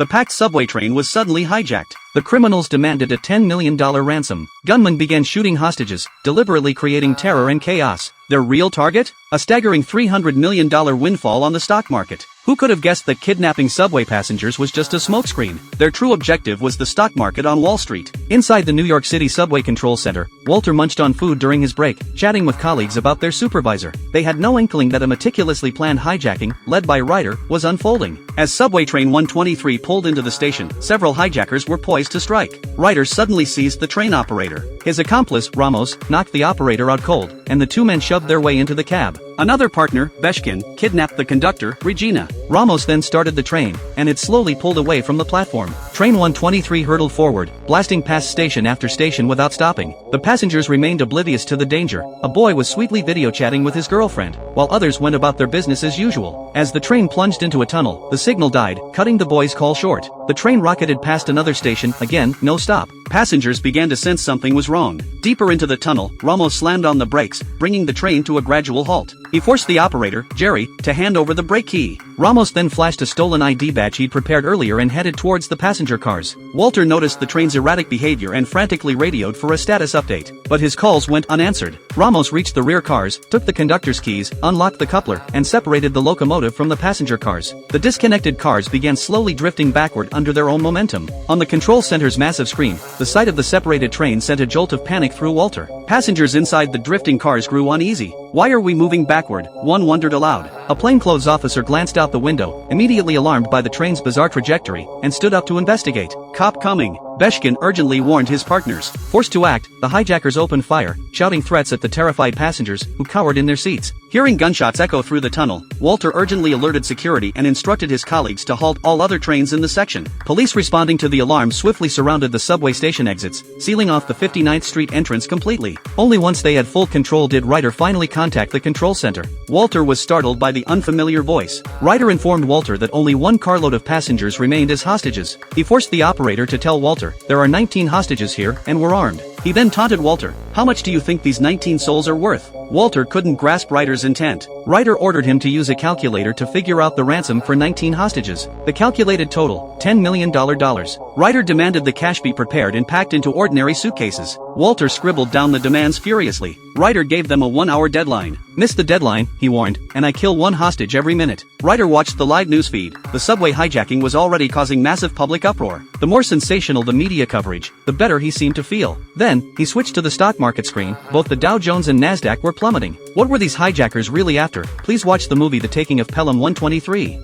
The packed subway train was suddenly hijacked. The criminals demanded a $10 million ransom. Gunmen began shooting hostages, deliberately creating terror and chaos. Their real target? A staggering $300 million windfall on the stock market. Who could have guessed that kidnapping subway passengers was just a smokescreen? Their true objective was the stock market on Wall Street. Inside the New York City Subway Control Center, Walter munched on food during his break, chatting with colleagues about their supervisor. They had no inkling that a meticulously planned hijacking, led by Ryder, was unfolding. As subway train 123 pulled into the station, several hijackers were poised to strike. Ryder suddenly seized the train operator. His accomplice, Ramos, knocked the operator out cold, and the two men shoved their way into the cab. Another partner, Beshkin, kidnapped the conductor, Regina. Ramos then started the train, and it slowly pulled away from the platform. Train 123 hurtled forward, blasting past station after station without stopping. The passengers remained oblivious to the danger. A boy was sweetly video chatting with his girlfriend, while others went about their business as usual. As the train plunged into a tunnel, the signal died, cutting the boys' call short. The train rocketed past another station, again, no stop. Passengers began to sense something was wrong. Deeper into the tunnel, Ramos slammed on the brakes, bringing the train to a gradual halt. He forced the operator, Jerry, to hand over the brake key. Ramos then flashed a stolen ID badge he'd prepared earlier and headed towards the passenger cars. Walter noticed the train's erratic behavior and frantically radioed for a status update. But his calls went unanswered. Ramos reached the rear cars, took the conductor's keys, unlocked the coupler, and separated the locomotive from the passenger cars. The disconnected cars began slowly drifting backward under their own momentum. On the control center's massive screen, the sight of the separated train sent a jolt of panic through Walter. Passengers inside the drifting cars grew uneasy. "Why are we moving backward?" one wondered aloud. A plainclothes officer glanced out the window, immediately alarmed by the train's bizarre trajectory, and stood up to investigate. "Cop coming," Beshkin urgently warned his partners. Forced to act, the hijackers opened fire, shouting threats at the terrified passengers, who cowered in their seats. Hearing gunshots echo through the tunnel, Walter urgently alerted security and instructed his colleagues to halt all other trains in the section. Police responding to the alarm swiftly surrounded the subway station exits, sealing off the 59th Street entrance completely. Only once they had full control did Ryder finally contact the control center. Walter was startled by the unfamiliar voice. Ryder informed Walter that only one carload of passengers remained as hostages. He forced the operator to tell Walter, "There are 19 hostages here, and we're armed." He then taunted Walter, "How much do you think these 19 souls are worth?" Walter couldn't grasp Ryder's intent. Ryder ordered him to use a calculator to figure out the ransom for 19 hostages. The calculated total, $10 million. Ryder demanded the cash be prepared and packed into ordinary suitcases. Walter scribbled down the demands furiously. Ryder gave them a 1-hour deadline. "Miss the deadline," he warned, "and I kill one hostage every minute." Ryder watched the live news feed. The subway hijacking was already causing massive public uproar. The more sensational the media coverage, the better he seemed to feel. Then, he switched to the stock market screen. Both the Dow Jones and Nasdaq were plummeting. What were these hijackers really after? Please watch the movie The Taking of Pelham 123.